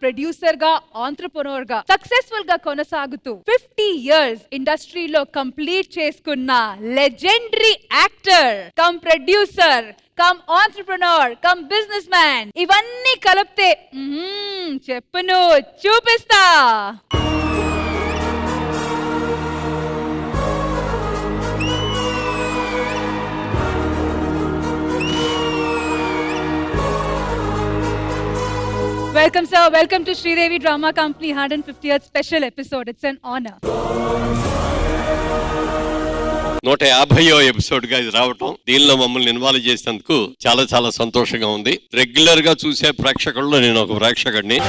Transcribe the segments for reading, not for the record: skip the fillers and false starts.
Producer గా, entrepreneur గా successful గా కొనసాగుతూ 50 years ఇండస్ట్రీలో కంప్లీట్ చేసుకున్న legendary actor come producer come entrepreneur come business man, ఇవన్నీ కలిపితే చెప్పును చూపిస్తా. Welcome sir, welcome to Sridevi Drama Company 150th special episode. It's an honor. 150వ ఎపిసోడ్ గా ఇది రావటం, దీనిలో మమ్మల్ని ఇన్వాల్వ్ చేసినందుకు చాలా చాలా సంతోషంగా ఉంది. రెగ్యులర్ గా చూసే ప్రేక్షకుల్లో నేను ఒక ప్రేక్షకుడిని.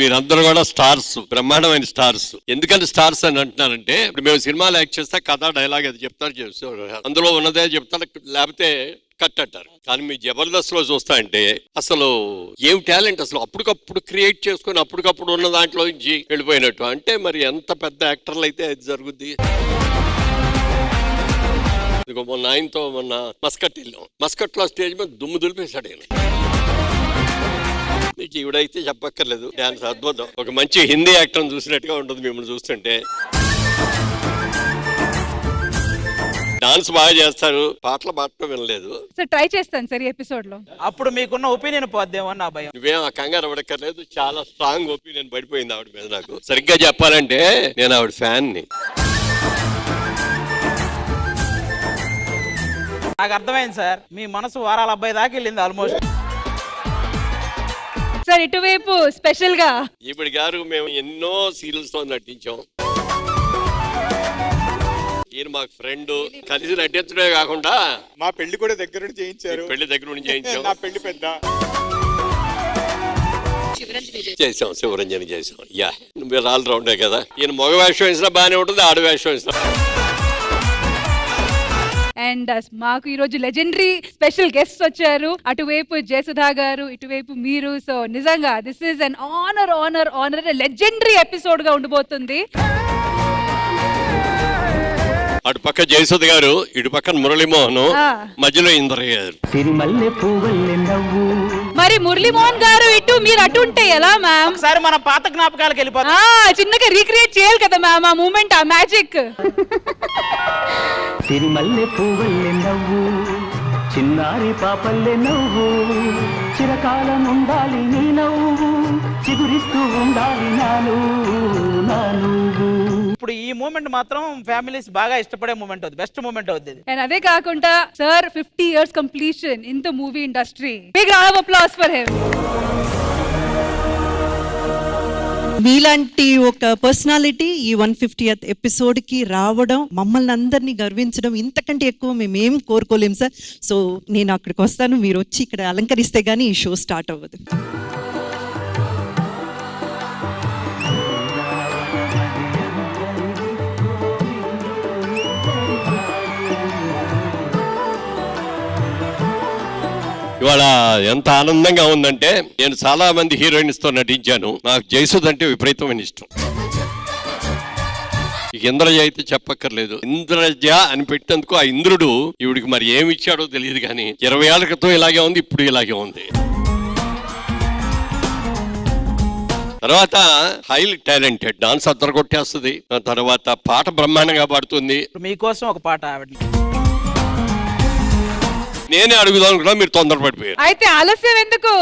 వీరందరూ కూడా స్టార్స్, బ్రహ్మాండమైన స్టార్స్. ఎందుకంటే స్టార్స్ అని అంటున్నారంటే, ఇప్పుడు మేము సినిమాలు యాక్ట్ చేస్తే కథ డైలాగ్ అది చెప్తారు, అందులో ఉన్నదే చెప్తారు, లేకపోతే కట్ అంటారు. కానీ మీ జబర్దస్త్ లో చూస్తా అంటే అసలు ఏం టాలెంట్, అసలు అప్పటికప్పుడు క్రియేట్ చేసుకుని అప్పటికప్పుడు ఉన్న దాంట్లో నుంచి వెళ్ళిపోయినట్టు. అంటే మరి ఎంత పెద్ద యాక్టర్లు అయితే అది జరుగుద్ది. మొన్న ఆయనతో మొన్న మస్కట్ వెళ్ళాం, మస్కట్ లో స్టేజ్ మీద దుమ్ము దులిపేశాడు ఆయన. మీకు ఇవిడైతే చెప్పక్కర్లేదు, డాన్స్ అద్భుతం. ఒక మంచి హిందీ యాక్టర్ చూసినట్టుగా ఉంటుంది మిమ్మల్ని చూస్తుంటే. డాన్స్ బాగా చేస్తారు, పాటలు పాడటం వినలేదు. సార్ ట్రై చేస్తాను సార్ ఈ ఎపిసోడ్ లో. అప్పుడు మీకున్న ఒపీనియన్ పోద్దేమో నా భయం. నువ్వేం ఆ కంగారు పడక్కర్లేదు, చాలా స్ట్రాంగ్ ఒపీనియన్ పడిపోయింది ఆవిడ మీద నాకు. సరిగ్గా చెప్పాలంటే నేను ఆవిడ ఫ్యాన్ ని. నాకు అర్థమైంది సార్, మీ మనసు వారాల అబ్బాయి దాకా వెళ్ళింది ఆల్మోస్ట్. సార్ ఇటువైపు స్పెషల్ గా ఈవిడ గారు మేము ఎన్నో సీరియల్స్ తో నటించాం. ఈయన మాకు ఫ్రెండ్, కలిసి నటించడమే కాకుండా మా పెళ్లి కూడా దగ్గర నుండి చేయించారు. పెళ్లి దగ్గర నుండి చేయించాం. నా పెళ్లి పెద్ద చేసాం, శివరంజని చేసాం. యా, మీరు ఆల్ రౌండే కదా. ఈయన మగ వేషం వేసినా బాగానే ఉంటుంది, ఆడ వేషం వేసినా. అండ్ మాకు ఈ రోజు లెజెండరీ స్పెషల్ గెస్ట్ వచ్చారు. అటువైపు జయసుధా గారు, ఇటువైపు మీరు. సో నిజంగా this is an honour honour honour legendary episode గా ఉండబోతుంది. అటు పక్క జయసుధ గారు, ఇటు పక్కన మురళీమోహన్, మధ్యలో ఇంద్రయ్య గారు. మరి మురళీమోహన్ గారు ఇటు, మీరు అటు ఉంటే ఎలా మ్యామ్? ఒకసారి మన పాత జ్ఞాపకాలకు వెళ్ళిపోతాం. చిన్నగా రీక్రియేట్ చేయాలి కదా మ్యామ్ ఆ మూమెంట్, ఆ మ్యాజిక్. సిరిమల్లె పువ్వుల్లె నవ్వు, చిన్నారి పాపల్లె నవ్వు, చిరకాలం ఉండాలి నీ నవ్వు, చిగురిస్తూ ఉండాలి నాను నాను. ఇప్పుడు ఈ మూమెంట్ మాత్రం ఫ్యామిలీస్ బాగా ఇష్టపడే మూమెంట్ అవుతుంది, బెస్ట్ మూమెంట్ అవుతుంది. అండ్ అదే కాకుండా sir 50 years completion in the movie industry. Big round of applause for him. మీలాంటి ఒక పర్సనాలిటీ ఈ 150th ఎపిసోడ్ కి రావడం, మమ్మల్ని అందరినీ గర్వించడం, ఇంతకంటే ఎక్కువ మేమేం కోరుకోలేం సార్. సో నేను అక్కడికి వస్తాను, మీరు వచ్చి ఇక్కడ అలంకరిస్తే గానీ ఈ షో స్టార్ట్ అవ్వదు. ఇవాళ ఎంత ఆనందంగా ఉందంటే, నేను చాలా మంది హీరోయిన్స్ తో నటించాను. నాకు జయసుధ అంటే విపరీతమైన ఇష్టం. ఇంద్రజ అయితే చెప్పక్కర్లేదు. ఇంద్రజ అని పెట్టినందుకు ఆ ఇంద్రుడు ఈవిడికి మరి ఏమి ఇచ్చాడో తెలియదు, కానీ 20 ఏళ్ల క్రితం ఇలాగే ఉంది, ఇప్పుడు ఇలాగే ఉంది. తర్వాత హైలీ టాలెంటెడ్, డాన్స్ అద్దరు కొట్టేస్తుంది. తర్వాత పాట బ్రహ్మాండంగా పాడుతుంది. మీకోసం ఒక పాట ఆవిడ. నేనే అడుగుదాం కూడా మీరు తొందరపడిపోయారు. అయితే ఆలస్యం ఎందుకు?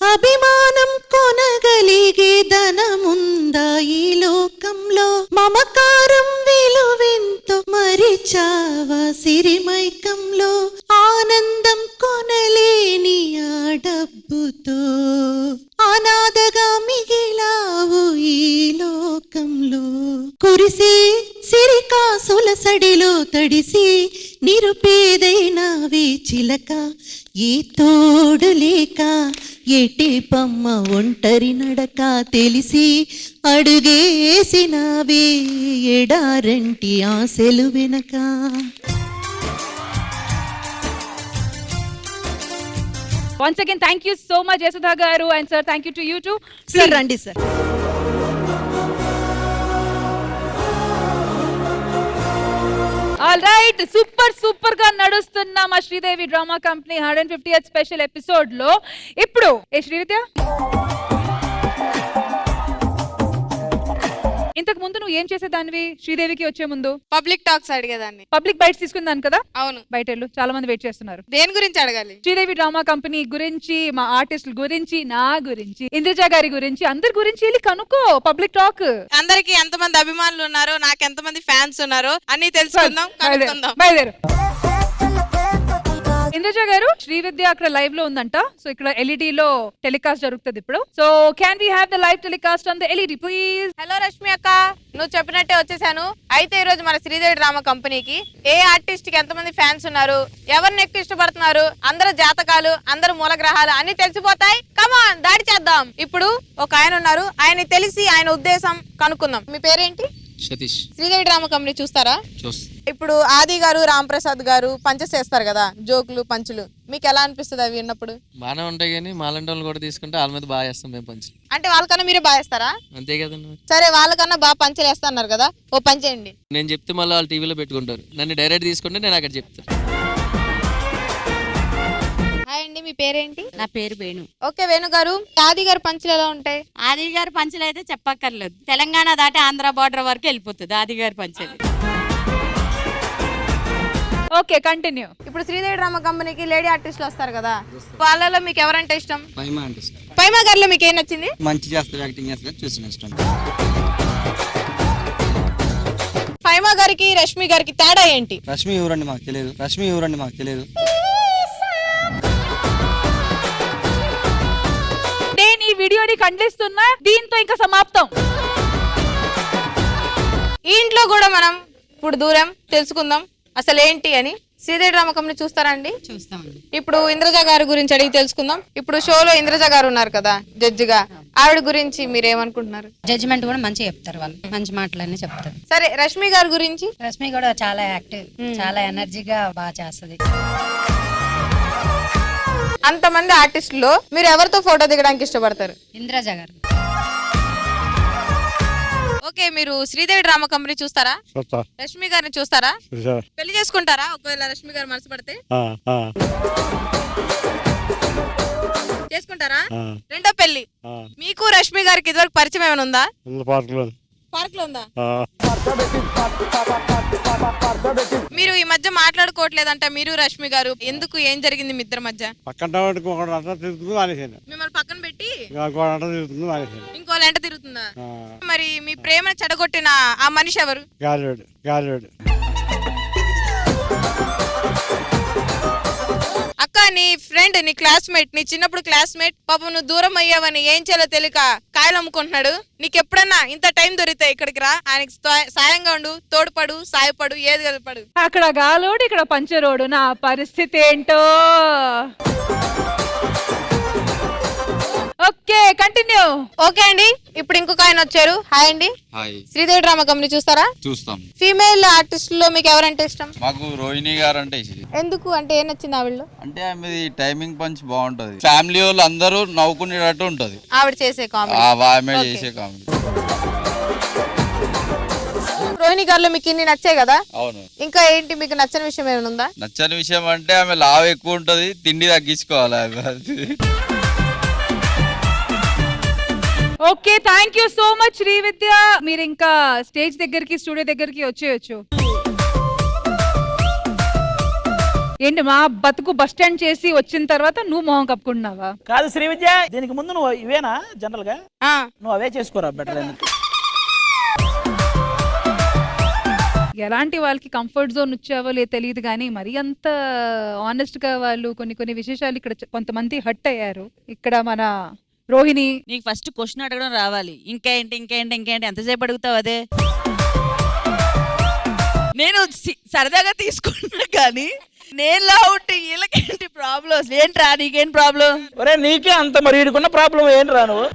అభిమానం కొనగలిగే ధనముందా ఈ లోకంలో, మమకారం విలువెంతో మరిచావా సిరిమైకంలో, ఆనందం కొనలేని ఆ డబ్బుతో అనాథగా మిగిలావు ఈ లోకంలో, కురిసే సిరికాసుల సడిలో తడిసి నిరుపేదైనావే చిలక, ఏ తోడు లేక ఎటే పమ్మ ఒంటరి నడక తెలిసి అడుగేసినావే ఎడారంటి ఆశలు వెనక. Once again, thank you so much, Yasudha Garu, and sir, thank you to you too. Sir, Randi sir. All right, super గా నడుస్తున్న మా Sridevi drama company 150th special episode లో ఇప్పుడు శ్రీవిద్య, ఇంతకు ముందు నువ్వు ఏం చేసేదానివి శ్రీదేవికి వచ్చే ముందు? పబ్లిక్ టాక్స్ అడిగేదాన్ని. పబ్లిక్ బైట్స్ తీసుకుందాను కదా. అవును. బయట వెళ్ళు, చాలా మంది వెయిట్ చేస్తున్నారు. దేని గురించి అడగాలి? శ్రీదేవి డ్రామా కంపెనీ గురించి, మా ఆర్టిస్టుల గురించి, నా గురించి, ఇంద్రజ గారి గురించి, అందరి గురించి వెళ్ళి కనుక్కో. Public talk. అందరికి ఎంతమంది అభిమానులు ఉన్నారో, నాకు ఎంతమంది ఫ్యాన్స్ ఉన్నారో అన్ని తెలుసుకుందాం, కనుక్కుందాం. బయలుదేరు. ఇంద్రజ గారు, శ్రీవిద్య అక్కడ లైవ్ లో ఉందంట. సో ఇక్కడ LED లో టెలికాస్ట్ జరుగుతుంది ఇప్పుడు. So can we have the live telecast on the LED please? Hello Rashmi అక్క, నువ్వు చెప్పినట్టే వచ్చేసాను. అయితే ఈ రోజు మన శ్రీదేవి డ్రామా కంపెనీకి ఏ ఆర్టిస్ట్ కి ఎంతమంది ఫ్యాన్స్ ఉన్నారు, ఎవరిని ఎక్కువ ఇష్టపడుతున్నారు, అందరు జాతకాలు, అందరు మూల గ్రహాలు అన్ని తెలిసిపోతాయి. కమాన్, దాడి చేద్దాం. ఇప్పుడు ఒక ఆయన ఉన్నారు, ఆయన తెలిసి ఆయన ఉద్దేశం కనుక్కుందాం. మీ పేరేంటి? సతీష్. శ్రీదేవి డ్రామా కంపెనీ చూస్తారా? ఇప్పుడు ఆది గారు, రామ్ ప్రసాద్ గారు పంచెస్ చేస్తారు కదా, జోకులు పంచులు, మీకు ఎలా అనిపిస్తుంది అవి విన్నప్పుడు? బాగానే ఉంటాయి, కానీ మాలంటి వాళ్ళు కూడా తీసుకుంటే వాళ్ళ మీద బాగా చేస్తాం మేము పంచులు. అంటే వాళ్ళకన్నా మీరే బాగా వేస్తారా? అంతే కదండి. సరే, వాళ్ళకన్నా బాగా పంచులు వేస్తున్నారు కదా, ఓ పని చేయండి. నేను చెప్తే మళ్ళీ వాళ్ళు టీవీలో పెట్టుకుంటారు, నన్ను డైరెక్ట్ తీసుకుంటే నేను అక్కడ చెప్తాను. హాయ్ అండి, మీ పేరేంటి? నా పేరు వేణు. ఓకే వేణు గారు, ఆది గారు పంచులు ఎలా ఉంటాయి? ఆది గారి పంచులు అయితే చెప్పక్కర్లేదు, తెలంగాణ దాటి ఆంధ్ర బార్డర్ వరకు వెళ్ళిపోతుంది ఆది గారి పంచులు. Okay, continue. ఇప్పుడు శ్రీదేవి డ్రామా కంపెనీకి లేడీ ఆర్టిస్టులు వస్తారు కదా, వాళ్ళలో మీకు ఎవరంటే ఇష్టం? పైమా అంటే ఇష్టం. పైమా గారిలో మీకు ఏం నచ్చింది? మంచి చేస్తారు, యాక్టింగ్ చేస్తారు, చూసిన ఇష్టం. పైమా గారికి రష్మి గారికి తేడా ఏంటి? రష్మి ఎవరండి మాకు తెలియదు. నేను ఈ వీడియోని ఖండిస్తున్నా, దీంతో ఇంకా సమాప్తం. ఈ ఇంట్లో కూడా మనం ఇప్పుడు దూరం తెలుసుకుందాం అసలు ఏంటి అని. శ్రీదేవి డ్రామా కంపెనీ చూస్తారా అండి? చూస్తామండి. ఇప్పుడు ఇంద్రజ గారి గురించి అడిగి తెలుసుకుందాం. ఇప్పుడు షోలో ఇంద్రజ గారు ఉన్నారు కదా జడ్జిగా, ఆవిడ గురించి మీరు ఏమనుకుంటున్నారు? జడ్జిమెంట్ కూడా మంచిగా చెప్తారు, వాళ్ళు మంచి మాటలన్నీ చెప్తారు. సరే, రష్మి గారి గురించి? రష్మి కూడా చాలా యాక్టివ్, చాలా ఎనర్జీగా బాగా చేస్తది. అంతమంది ఆర్టిస్టులో మీరు ఎవరితో ఫోటో దిగడానికి ఇష్టపడతారు? ఇంద్రజ గారు. ఓకే, మీరు శ్రీదేవి డ్రామా కంపెనీ చూస్తారా? రష్మి గారిని చూస్తారా? పెళ్లి చేసుకుంటారా ఒకవేళ రష్మి గారు మనసు పడితే? చేసుకుంటారా? రెండో పెళ్లి. మీకు రష్మి గారికి ఇదివరకు పరిచయం ఏమైనా ఉందా? పార్క్ లో ఉందా? మీరు ఈ మధ్య మాట్లాడుకోవట్లేదంట మీరు రష్మి గారు, ఎందుకు? ఏం జరిగింది మీ ఇద్దరి మధ్య? మిమ్మల్ని పక్కన పెట్టి ఇంకో ఎంట తిరుగుతుందా? మరి మీ ప్రేమ చెడగొట్టిన ఆ మనిషి ఎవరు? అక్క, నీ ఫ్రెండ్, నీ క్లాస్మేట్, నీ చిన్నప్పుడు క్లాస్మేట్ పాపం నువ్వు దూరం అయ్యావని ఏం చేయాలో తెలియక కాయలు అమ్ముకుంటున్నాడు. నీకు ఎప్పుడన్నా ఇంత టైం దొరికితే ఇక్కడికి రా, ఆయనకి సాయంగా ఉండు, తోడుపడు, సాయపడు, ఏది కలపడు. అక్కడ గాలోడు, ఇక్కడ పంచరోడు, నా పరిస్థితి ఏంటో. Okay, continue. ఓకే అండి, ఇప్పుడు ఇంకొక ఆయన వచ్చారు. హాయ్ అండి. హాయ్. శ్రీదేవి డ్రామా కంపెనీ చూస్తారా? చూస్తాం. ఫీమేల్ ఆర్టిస్టుల్లో మీకు ఎవరంటే ఇష్టం? మాకు రోహిణి గారు అంటే ఇష్టం. ఎందుకు అంటే ఏం నచ్చింది ఆవిడలో? అంటే ఆమెది టైమింగ్ పంచ్ బాగుంటది, ఫ్యామిలీ వాళ్ళు అందరూ నవ్వుకునేటట్టు ఉంటది ఆవిడ చేసే కామెడీ. ఆమె చేసే కామెడీ. రోహిణి గారిలో మీకు ఇన్ని నచ్చాయి కదా, అవును. ఇంకా ఏంటి మీకు నచ్చని విషయం ఏమైనా ఉందా? నచ్చని విషయం అంటే ఆమె లావు ఎక్కువ ఉంటది, తిండి తగ్గించుకోవాలి. Okay, thank you so much Srividya. మీరు ఇంకా స్టేజ్ దగ్గరికి, స్టూడియో దగ్గరికి వచ్చేయచ్చు. ఏంటి మా బతుకు బస్ స్టాండ్ చేసి వచ్చిన తర్వాత నువ్వు మొహం కప్పుకుంటున్నావా? కాదు శ్రీవిద్య, దీనికి ముందు నువ్వు ఇవేనా జనరల్ గా? ఆ, నువ్వు అవే చేసుకోరా బెటర్. ఎలాంటి వాళ్ళకి కంఫర్ట్ జోన్ వచ్చావో లేదు తెలియదు, కానీ మరి అంత ఆనెస్ట్ గా వాళ్ళు కొన్ని విశేషాలు ఇక్కడ కొంతమంది హట్ అయ్యారు. ఇక్కడ మన రోహిణి, నీకు ఫస్ట్ క్వశ్చన్ అడగడం రావాలి. ఇంకేంటి ఎంతసేపు అడుగుతావు? అదే నేను సరదాగా తీసుకున్నా, కానీ నేను లా ఉంటే వీళ్ళకేంటి ప్రాబ్లం? ఏంట్రా నీకేం ప్రాబ్లం? ఒరే, నీకే అంత మరి వీడుకున్న ప్రాబ్లం ఏంట్రా నువ్వు?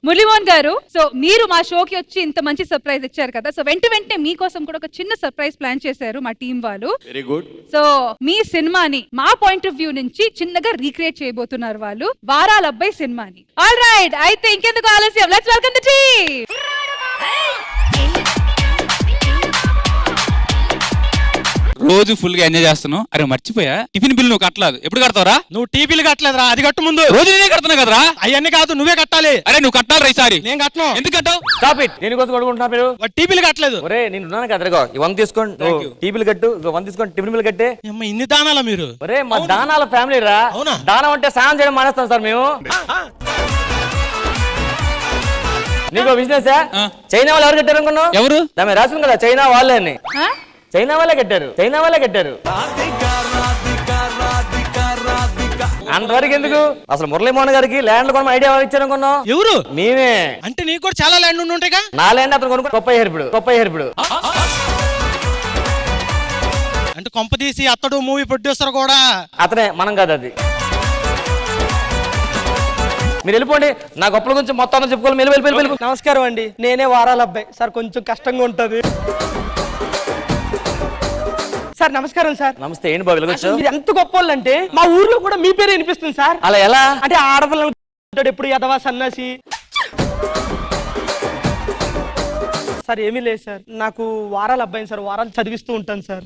మురళీమోహన్ గారు, సో మీరు మా షోకి వచ్చి ఇంత మంచి సర్ప్రైజ్ ఇచ్చారు కదా, సో వెంటనే మీకోసం కూడా ఒక చిన్న సర్ప్రైజ్ ప్లాన్ చేశారు మా టీం వాళ్ళు. Very good. సో మీ సినిమాని మా పాయింట్ ఆఫ్ వ్యూ నుంచి చిన్నగా రీక్రియేట్ చేయబోతున్నారు వాళ్ళు, వారాల అబ్బాయి సినిమాని. ఆల్ రైట్, అయితే ఇంకెందుకు ఆలస్యం, లెట్స్ వెల్కమ్ ది టీమ్. రోజు ఫుల్ గా ఎంజాయ్ చేస్తున్నావు. అరే మర్చిపోయా, టిఫిన్ బిల్ నువ్వు కట్టలేదు. ఎప్పుడు కడతావరా? నువ్వు టీపీలు కట్టలేదురా, అది కట్టు ముందు. రోజు నేనే కడుతున్నా కదరా. అవన్నీ కాదు, నువ్వే కట్టాలి. అరే నువ్వు కట్టాలి ఈసారి. నేను కట్టను. ఎందుకు కట్టావు? Stop it. దేనికోసం కొడుకుంటున్నా మీరు? టీపీలు కట్టలేదు. ఒరే నేను ఉన్నాను కదా, ఈ 1 తీసుకోండి, టీపీలు కట్టు, 1 తీసుకోండి, టిఫిన్ బిల్ కట్టే. ఇన్ని దానాలా మీరు? ఒరే మా దానాల ఫ్యామిలీ రా. అవునా? దానం అంటే సాయం చేయడం మానేస్తాం సార్ మేము. నీకు బిజినెస్ చైనా వాళ్ళు ఎవరు కట్టారు అనుకున్నావు? ఎవరు? దాని రాసింది కదా చైనా వాళ్ళే అని. చైనా వాళ్ళే కట్టారు, చైనా వాళ్ళే కట్టారు. అంతవరకు ఎందుకు? అసలు మురళీమోహన్ గారికి ల్యాండ్ కొన ఐడియా ఇచ్చారు అనుకున్నావు? ఎవరు? మేమే. అంటే నీకు కూడా చాలా ల్యాండ్ ఉండి ఉంటాయిగా. నా ల్యాండ్ అతను కొనుక్కో గొప్ప హెర్పుడు. అంటే కొంప తీసి అత్తడు మూవీ ప్రొడ్యూసర్ కూడా అతనే, మనం కాదు అది. మీరు వెళ్ళిపోండి, నా గొప్పల గురించి మొత్తం చెప్పుకోవాలి. వెళ్ళి. నమస్కారం అండి, నేనే వారాల అబ్బాయి సార్. కొంచెం కష్టంగా ఉంటది సార్. నమస్కారం సార్. నమస్తే. ఏంటి బాబు వెళ్ళొచ్చు? మీరు ఎంత గొప్ప వాళ్ళు అంటే మా ఊర్లో కూడా మీ పేరే వినిపిస్తుంది సార్. అలా ఎలా? అంటే ఆడపిల్లలు ఎప్పుడు యదవా సన్నాసి సార్. ఏమీ లేదు సార్, నాకు వారాల అబ్బాయి సార్. వారాలు చదివిస్తూ ఉంటాను సార్.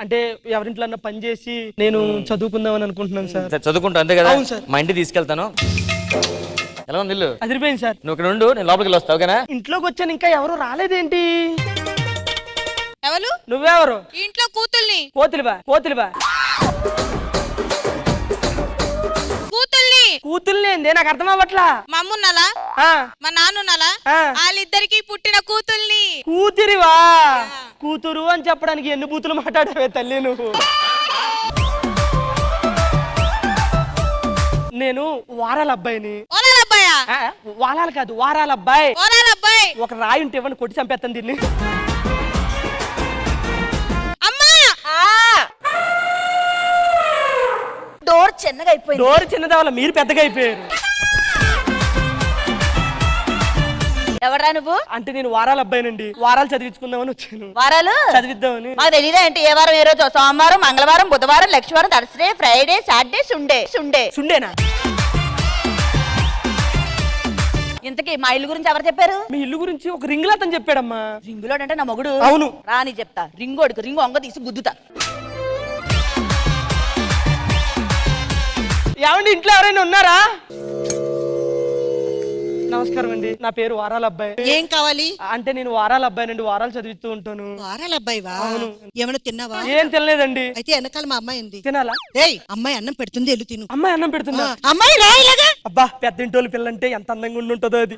అంటే ఎవరింట్లో పని చేసి నేను చదువుకుందామని అనుకుంటున్నాను సార్. చదువుకుంటా అంతే కదా? అవును సార్. మా ఇంటికి తీసుకెళ్తాను. ఎలా ఉంది ఇల్లు? అదిరిపోయింది సార్. నువ్వు ఇక్కడ ఉండు, నేను లోపలికి వెళ్ళి వస్తావు ఓకేనా? ఇంట్లోకి వచ్చాను, ఇంకా ఎవరు రాలేదేంటి? ఎవరు? నువ్వెవరు? ఇంట్లో కూతుల్ని. కోతులువా? కూతుల్ని ఏంది? నాకు అర్థం అవ్వట్లా. మా అమ్మ ఉన్నాలా, మా నాన్న ఉన్నాలా, వాళ్ళిద్దరికి పుట్టిన కూతుల్ని. కూతురివా? కూతురు అని చెప్పడానికి ఎన్ని బూతులు మాట్లాడావే తల్లి నువ్వు. నేను వారాల అబ్బాయిని. వారాలు కాదు, వారాల అబ్బాయి. ఒక రాయి ఉంటే ఇవ్వండి, కొట్టి చంపేస్తాను దీన్ని. డోర్ చిన్నగా అయిపోయింది. డోర్ చిన్నదా వల్ల మీరు పెద్దగా అయిపోయారు. ఎవరా నువ్వు? అంటే నేను వారాల అబ్బాయినండి. వారాలు చదివించుకుందామని వచ్చాను. వారాలు చదివిద్దామని. మాకు తెలియదా ఏంటి? ఏ వారం ఏ రోజు? సోమవారం, మంగళవారం, బుధవారం, లక్షవారం, థర్స్డే, ఫ్రైడే, సాటర్డే, సండేనా? ఇంతకీ మా ఇల్లు గురించి ఎవరు చెప్పారు? మీ ఇల్లు గురించి ఒక రింగ్ అతను చెప్పాడమ్మా. రింగులోడు అంటే నా మొగుడు. అవును. రాని చెప్తా. రింగోడుకు రింగు వంగ తీసి గుద్దుతా. ఏమండి, ఇంట్లో ఎవరైనా ఉన్నారా? నమస్కారం అండి, నా పేరు వారాల అబ్బాయి. ఏం కావాలి? అంటే నేను వారాల అబ్బాయినండి, వారాలు చదివిస్తూ ఉంటాను. వారాల అబ్బాయివా? అవును. ఏమైనా తిన్నావా? ఏం తినలేదండి. అయితే వెనకాల మా అమ్మాయి ఉంది. తినాలా? అమ్మాయి అన్నం పెడుతుంది, ఎల్లు తిను. అమ్మాయి అన్నం పెడుతుందా? అమ్మాయి రాయిలాగా. అబ్బా, పెద్దింటోళ్ళు పిల్లంటే ఎంత అందంగా ఉంటుందో అది.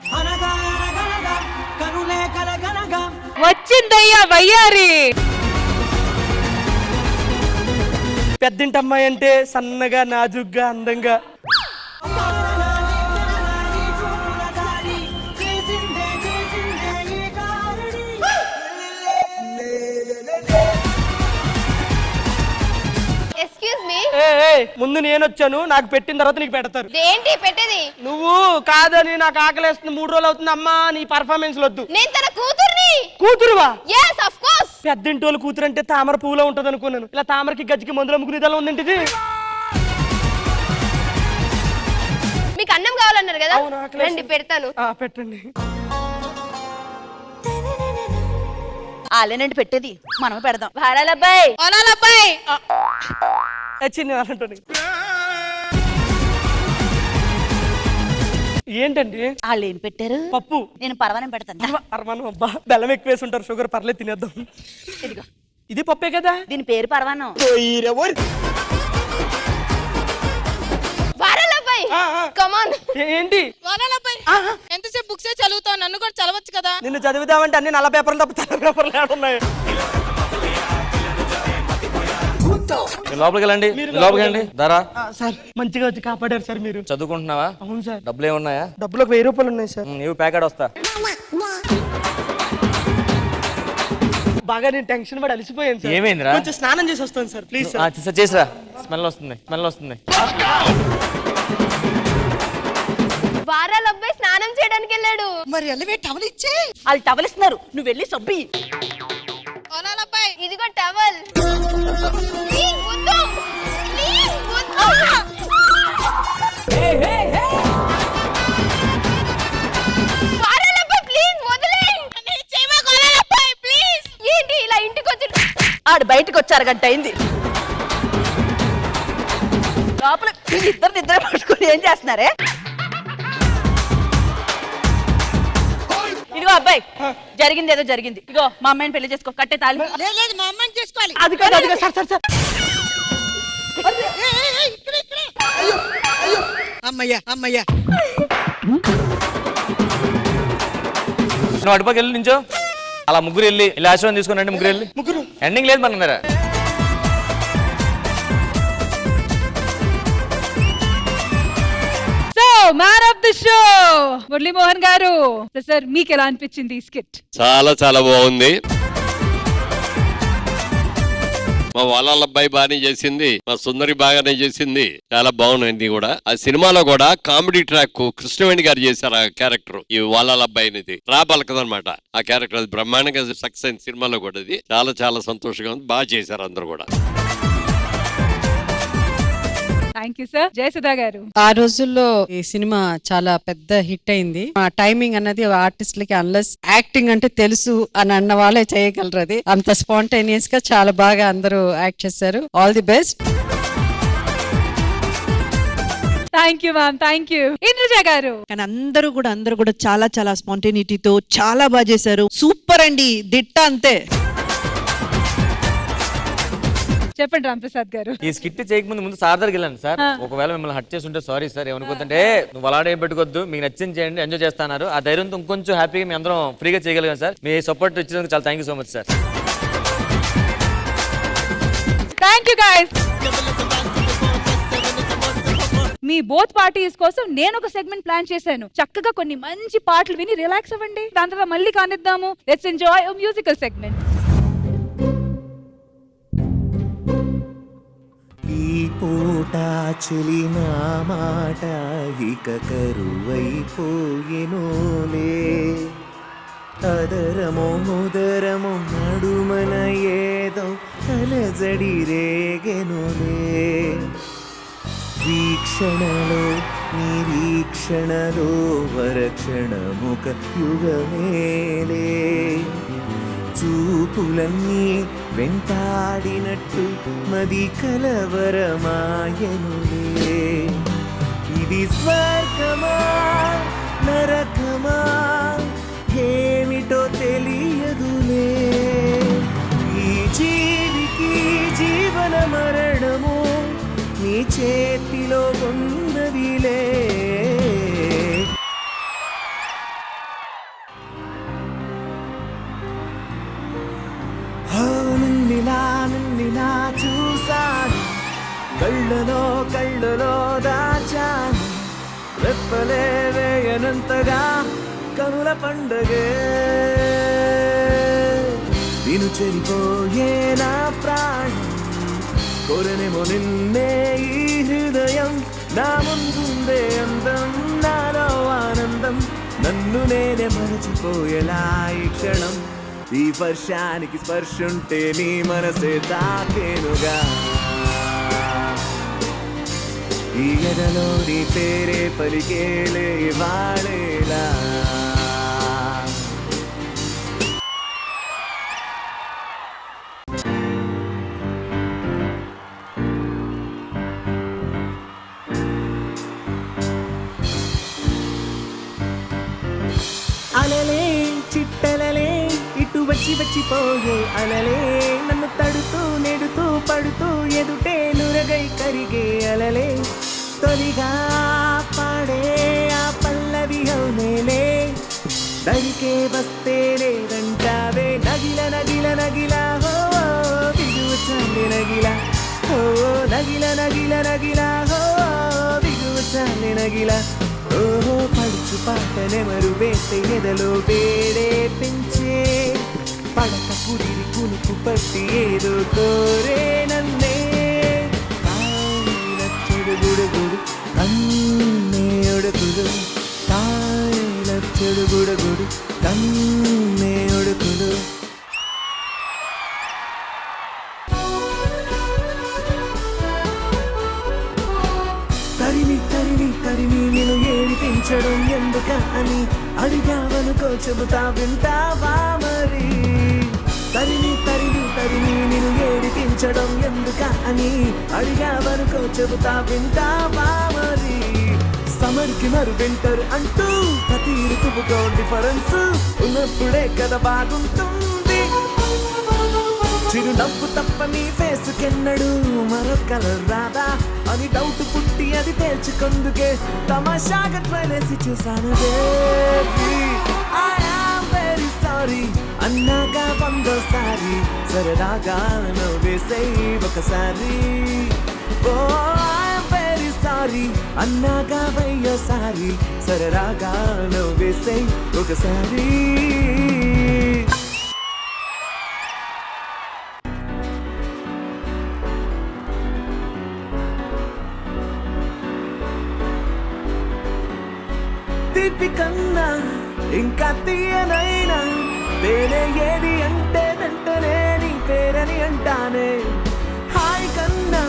వచ్చిందయ్యా వయ్యారి. పెద్దింటి అమ్మాయి అంటే సన్నగా, నాజుగ్గా, అందంగా. Excuse me. ముందు నేను వచ్చాను, నాకు పెట్టిన తర్వాత నీకు పెడతారు. ఏంటి పెట్టేది? నువ్వు కాదని నాకు ఆకలేస్తుంది, 3 రోజులు అవుతుంది. అమ్మా నీ పర్ఫార్మెన్స్ వద్దు. నేను తన కూతుర్ని. కూతురువా? yes of course. పెద్దింటోళ్ళు కూతురు అంటే తామర పువ్వులో ఉంటది అనుకున్నాను. ఇలా తామరకి గజ్జికి మందులు అమ్ముకునేదాలో ఉందేంటిది? మీకు అన్నం కావాలన్నారు కదా, అవును, ఆకలేస్తుంది. రండి పెడతాను. పెట్టండి. ఆలేనండి పెట్టేది, మనం పెడదాం. వారాల అబ్బాయి. చిన్న అంటుంది. ఏంటండి వాళ్ళు ఏం పెట్టారు? పప్పు. నేను పరవానం పెడతాను. పరమానం. అబ్బా, బెల్లం ఎక్కువ వేసి ఉంటారు, షుగర్ పర్లేదు, తినేద్దాం. ఇదిగో, ఇది పప్పే కదా? దీని పేరు పరవానం. కమాన్. ఏంటి? ఎంతసేపు బుక్స్ చదువుతావు, నన్ను కూడా చదవచ్చు కదా. నిన్ను చదివిద్దామంటే అన్ని నల్ల పేపర్లు తప్ప తెల్ల పేపర్లు ఏడున్నాయి. లోపలికి వెళ్ళండి, లోపలికి వెళ్ళండి. దారా సార్, మంచిగా వచ్చి కాపాడారు సార్ మీరు. చదువుకుంటున్నావా? అవును సార్. డబ్బులు ఏమున్నాయా? డబ్బులు ఒక 1000 రూపాయలు ఉన్నాయి సార్. నీవు ప్యాకెట్ వస్తా. బాగా నేను టెన్షన్ పడి అలసిపోయాను సార్. ఏమైందిరా? కొంచెం స్నానం చేసి వస్తాను సార్ ప్లీజ్. చేసిరా, స్మెల్ వస్తుంది. వారాల అబ్బాయి స్నానం చేయడానికి వెళ్ళాడు. మరి వెళ్ళవే, టవల్ ఇచ్చే. వాళ్ళు టవల్ ఇస్తున్నారు, నువ్వు వెళ్ళి సబ్బి. ఇదిగో టవల్. ఏంటి ఇలా ఇంటికి వచ్చి ఆడు బయటకు వచ్చారు గంట అయింది. లోపల ఇద్దరు నిద్ర పట్టుకుని ఏం చేస్తున్నారే? ఇదిగో అబ్బాయి, జరిగింది ఏదో జరిగింది. ఇగో మా అమ్మాయిని పెళ్లి చేసుకో, కట్టే తాళి. లేదు మా అమ్మని చేసుకోవాలి. అది కాదు, అది కాదు. సార్ సార్ సార్ అమ్మయ్యా అమ్మయ్యా. నువ్వు అటుపక్క వెళ్ళి నించో. అలా ముగ్గురు వెళ్ళి ఆశ్రమం తీసుకుని ముగ్గురు వెళ్ళి. ముగ్గురు ఎండింగ్ లేదు మన దగ్గర. Man of the show Muralimohan గారు. సార్ మీకు ఎలా అనిపించింది ఈ స్కిట్? చాలా చాలా బాగుంది. మా వాళ్ళ అబ్బాయి బాగానే చేసింది, మా సుందరి బాగానే చేసింది, చాలా బాగున్నాయి కూడా. ఆ సినిమాలో కూడా కామెడీ ట్రాక్ కృష్ణవేణి గారు చేశారు ఆ క్యారెక్టర్, ఈ వాళ్ళ అబ్బాయినిది రాబలకదనమాట. ఆ క్యారెక్టర్ అది బ్రహ్మాండంగా సక్సెస్ అయిన సినిమాలో కూడా అది చాలా చాలా సంతోషంగా ఉంది. బాగా చేశారు అందరూ కూడా. Thank you sir. జయసుధా గారు. ఆ రోజుల్లో ఈ సినిమా చాలా పెద్ద హిట్ అయింది. ఆ టైమింగ్ అన్నది ఆర్టిస్టులకి అన్లెస్ యాక్టింగ్ అంటే తెలుసు అని అన్న వాళ్ళే చేయగలరు. అది అంత స్పాంటేనియస్ గా చాలా బాగా అందరూ యాక్ట్ చేశారు. All the best. Thank you ma'am, thank you. Indraja గారు. కానీ అందరూ కూడా చాలా చాలా స్పాంటేనిటీతో చాలా బాగా చేశారు. సూపర్ అండి, దిట్ట అంతే. చెప్పండి రాంప్రసాద్ గారు. ఈ స్కిట్ చేయకముందు ముందు సార్ దగ్గరికి వెళ్ళండి సార్. ఒకవేళ మిమ్మల్ని హట్ చేసి ఉంటే సారీ సార్, ఏమనుకుంటుంటే నువ్వు అలాడే పెట్టుకోవద్దు, మీకు నచ్చింది చేయండి, ఎంజాయ్ చేస్తున్నారు. ఆ ధైర్యంతో ఇంకొంచెం హ్యాపీగా మీ అందరం ఫ్రీగా చేయగలిగాం సార్. మీ సపోర్ట్ ఇచ్చినందుకు చాలా thank you so much sir. Thank you guys. Me both parties కోసం నేను ఒక సెగ్మెంట్ ప్లాన్ చేశాను. చక్కగా కొన్ని మంచి పాటలు విని రిలాక్స్ అవ్వండి. దాని తర్వాత మళ్ళీ కానిద్దాము. Let's enjoy a musical segment. ఈ పూట చెలిన మాట ఇక కరువైపోయెనులే, అదరమో ముదరమో నడుమన ఏదో అలజడి రేగెనులే, వీక్షణలో నిరీక్షణలో వరక్షణముక యుగమేలే, చూపులన్నీ వెంటాడినట్టు మది కలవరమాయనులే, ఇది స్వర్గమా నరకమా ఏమిటో తెలియదులే, ఈ జీవికి జీవన మరణము నీ చేతిలో ఉన్నదిలే. నిన్నిలా చూసాను, కళ్ళలో దాచాను, రెప్పలే వేయనంతగా కనుల పండగే, నిన్ను చెరిపోయే నా ప్రాణం, కోరనేమో నిన్నే ఈ హృదయం, నా ముందుందే అందం, నాలో ఆనందం, నన్ను నేనే మరచిపోయేలా ఈ క్షణం, ఈ వర్షానికి స్పర్శుంటే నీ మనసే తాకేనుగా, ఈ ఎదలో నీ పేరే పలికేలే వాడేలా. అలలే చిట్టలలే ఇటు వచ్చిపోయే అలలే, నన్ను తడుతూ నెడుతూ పడుతూ ఎదుటే నురగై కరిగే అలలే, తొలిగా పాడే ఆ పల్లవి అవునేలే, దరికే వస్తే లేదంటావే నగిల నగిల నగిల హో బిగువ చాలే నగిల, హో నగిల నగిల నగిల హో బిగువ చాలే నగిల, ఓహో పడుచు పాటనే మరు వేస్తే ఎదలో వేడే పెంచే, పడక పురిరి కునుకు పట్టి ఏదో కోరే నన్నే, కాయల చెడుగుడుగుడు కన్నే ఒడుకుడు, కాయల చెడుగుడుగుడు కన్నే ఒడుకుడు. తరిమి నేను ఏడిపించడం ఎందుక అని అడిగావనుకో, చెబుతా వింటావా మరి, తరిమి తరిమి తరిమి నిన్ను ఏడిపించడం ఎందుక అని అడిగావనుకో చెబుతా వింటావా మరి సమర్ కి మరు వింటర్ అంటూ ప్రతి ఋతువుతో డిఫరెన్స్ ఉన్నప్పుడే కదా బాగుంటుంది చిరునవ్వు తప్ప నీ ఫేస్ కెన్నడు మరో కలర్ రాదా అని డౌట్ పుట్టి అది తేల్చుకొందుకే తమాషాగా ట్రైలేసి చూసాను వెరీ సారీ అన్నాక 100సారి సరదాగా నవ్వేసే ఒకసారి ఓ వెరీ సారీ అన్నాక 1000సారి సరదాగా నవ్వేసే ఒకసారి తీపి కన్నా ఇంకా తీయనైనా తేనె ఏది అంటే వెంటనే నీ పేరని అంటానే హాయ్ కన్నా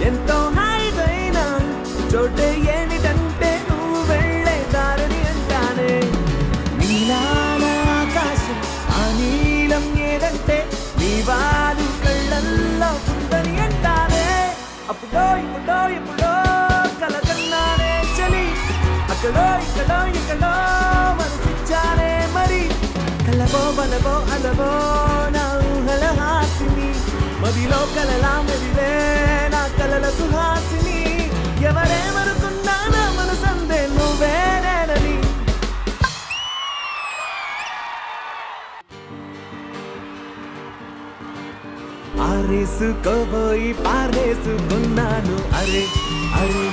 ఎంతో హాయిదైనా చోటే ఏమిటంటే నువ్వు వెళ్ళే దారిని అంటానే నీలాల ఆకాశం ఆ నీలం ఏదంటే నీ వారు కళ్ళల్లో ఉందని అంటానే అప్పుడో ఇప్పుడో ఎప్పుడో కలకన్నానే చలి అక్కడో ఇక్కడో ఎక్కడో మనసిచ్చానే మరి కలబో బలబో అలబో నా ఊహల హాసిని మదిలో కలలా మెదిలే నా కలల సుహాసిని ఎవరేమనుకున్నా నా మనసందే నువ్వేనేనని ఆరేసుకోబోయి పారేసుకున్నాను అరే అరే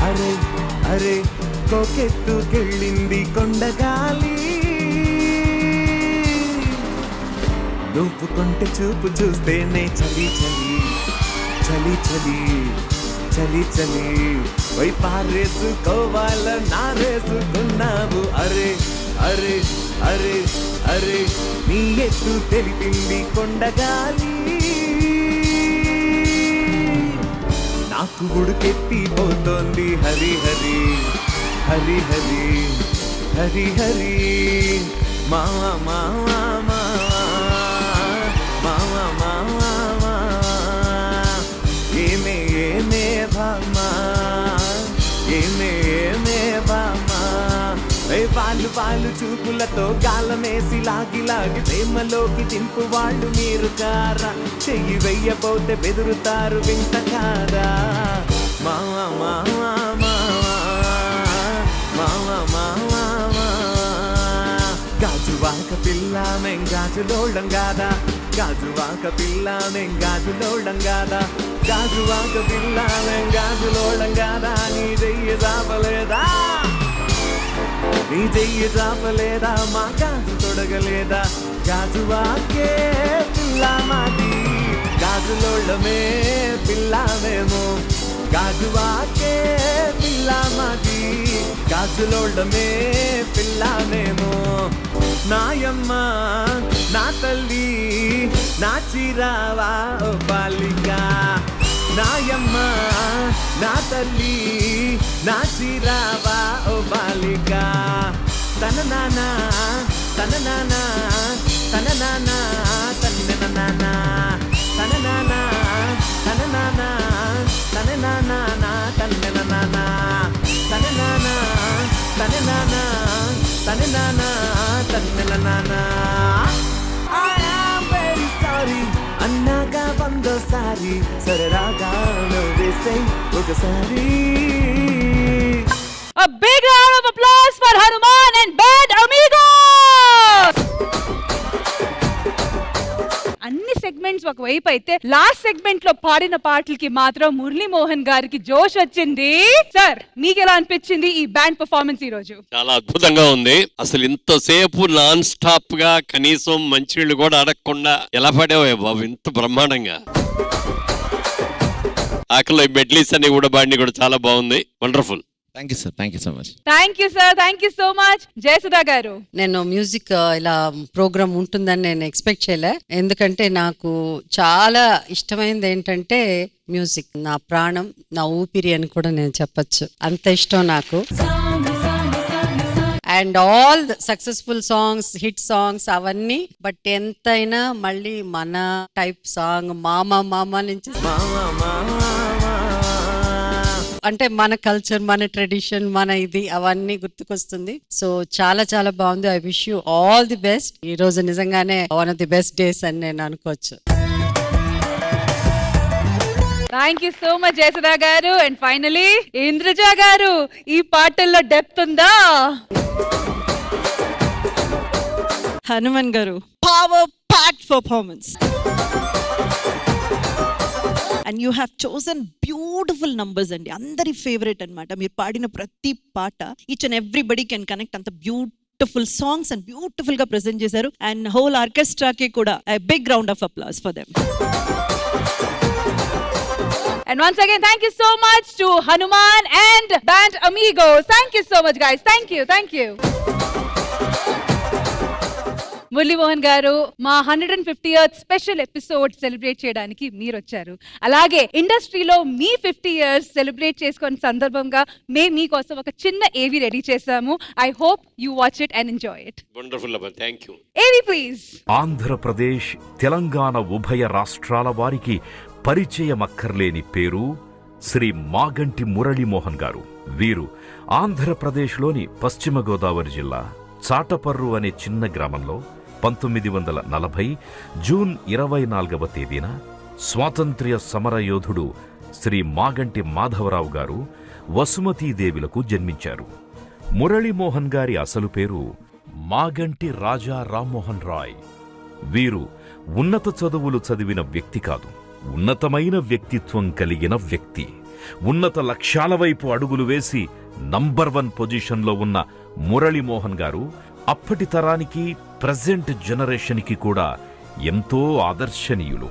అరే అరే కోకెత్తుకెళ్ళింది కొండగాలి నువ్వు కొంటె చూపు చూస్తేనే చలి చలి చలి చలి చలి చలి వై పారేసుకోవాల నారేసుకున్నావు అరే అరే అరే అరే నీ ఎత్తు తెలిపింది కొండగాలి నాకు ఉడుకెత్తి పోతోంది హరి హరి హరి హరి హరి హరి మావా మావా మావా మావా మావా ఏమే ఏమే భామా ఏమే ఏమే భామా వాళ్ళు వాళ్ళు చూపులతో గాలమేసి లాగి లాగి ప్రేమలోకి దింపు వాళ్ళు మీరు కారా చెయ్యి వెయ్యపోతే బెదురుతారు వింత కాదా మావా మావా మావా మావా మావా గాజువాక పిల్ల మేం గాజులోళ్ళం కాదా గాజువాక పిల్ల మేం గాజులోళ్ళం కాదా గాజువాక పిల్ల మేం గాజులోళ్ళం కాదా నీ చెయ్యి చాపలేదా నీ చెయ్యి చాపలేదా మా గాజు తొడగలేదా గాజువాకే పిల్ల మాది గాజులోళ్ళమే పిల్లమేమో గాజువాకే పిల్ల మాది గాజులోళ్ళమే పిల్లమేమో నాయమ్మ నా తల్లి నా చిరావా ఓ బాలిక నాయమ్మ నా తల్లి నా చిరావా ఓ బాలిక తన నానా తన నానా తన నానా తన నానా తన నానా తన నానా తన నానా తన నానా తన నానా తన నానా తన నానా తన నానా I am very sorry అన్నాక 100సారి సరదాగా నవ్వేసే ఒకసారి A big round of applause for Hanuman and Bad Amigos! అన్ని సెగ్మెంట్స్ ఒకవైపు అయితే లాస్ట్ సెగ్మెంట్ లో పాడిన పాటలకి మాత్రం మురళీ మోహన్ గారికి జోష్ వచ్చింది. సార్ మీకు ఎలా అనిపించింది ఈ బ్యాండ్ పర్ఫార్మెన్స్ ఈ రోజు? చాలా అద్భుతంగా ఉంది. అసలు ఇంతసేపు నాన్ స్టాప్ గా కనీసం మంచినీళ్ళు కూడా అడగకుండా ఎలా పాడావే బాబు, ఇంత బ్రహ్మాండంగా. ఆకలి మెడ్లీస్ అని కూడా బాండి కూడా చాలా బాగుంది. Wonderful. Thank you sir, thank you so much. Thank you sir, thank you so much. Jayasudha గారు, నేను మ్యూజిక్ ఇలా ప్రోగ్రామ్ ఉంటుందని నేను ఎక్స్పెక్ట్ చేయలే. ఎందుకంటే నాకు చాలా ఇష్టమైనది ఏంటంటే మ్యూజిక్. నా ప్రాణం, నా ఊపిరి అని కూడా నేను చెప్పొచ్చు. అంత ఇష్టం నాకు. And all successful songs, hit songs అవన్నీ. బట్ ఎంతైనా మళ్ళీ మన టైప్ సాంగ్ మామ మామ నుంచి అంటే మన కల్చర్, మన ట్రెడిషన్, మన ఇది అవన్నీ గుర్తుకొస్తుంది. సో చాలా చాలా బాగుంది. I wish you all the best. ఈ రోజు నిజంగానే one of the best days అని నేను అనుకోవచ్చు. Thank you so much Jayasudha గారు. అండ్ ఫైనలీ ఇంద్రజ గారు, ఈ పాటల్లో డెప్త్ ఉందా? హనుమాన్ గారు, power packed performance. And you have chosen beautiful numbers అండి. అందరి ఫేవరెట్ అన్నమాట. మీరు పాడిన ప్రతి పాట each and everybody can connect. అంత బ్యూటిఫుల్ సాంగ్స్ అండ్ బ్యూటిఫుల్ గా ప్రెజెంట్ చేశారు. అండ్ హోల్ ఆర్కెస్ట్రాకి కూడా big round of applause for them. And once again, thank you so much to Hanuman and Band Amigos. Thank you so much, guys. Thank you. Thank you. Murali Mohan గారు, మా 150th special episode celebrate చేయడానికి మీరు వచ్చారు. అలాగే ఇండస్ట్రీలో మీ 50 years celebrate చేసుకున్న సందర్భంగా మేము మీకోసం ఒక చిన్న ఏవి రెడీ చేశాము. I hope you watch it and enjoy it. Wonderful అమ్మా, థ్యాంక్ యూ. ఏవి ప్లీజ్. ఆంధ్రప్రదేశ్, తెలంగాణ ఉభయ రాష్ట్రాల వారికి పరిచయమక్కర్లేని పేరు శ్రీ మాగంటి మురళీమోహన్ గారు. వీరు ఆంధ్రప్రదేశ్లోని పశ్చిమ గోదావరి జిల్లా చాటపర్రు అనే చిన్న గ్రామంలో 1940 జూన్ 24వ తేదీన స్వాతంత్ర్య సమరయోధుడు శ్రీ మాగంటి మాధవరావు గారు వసుమతీదేవిలకు జన్మించారు. మురళీమోహన్ గారి అసలు పేరు మాగంటి రాజా రామ్మోహన్ రాయ్. వీరు ఉన్నత చదువులు చదివిన వ్యక్తి కాదు, ఉన్నతమైన వ్యక్తిత్వం కలిగిన వ్యక్తి. ఉన్నత లక్ష్యాల వైపు అడుగులు వేసి నంబర్ 1 పొజిషన్లో ఉన్న మురళీమోహన్ గారు అప్పటి తరానికి, ప్రెజెంట్ జనరేషన్కి కూడా ఎంతో ఆదర్శనీయులు.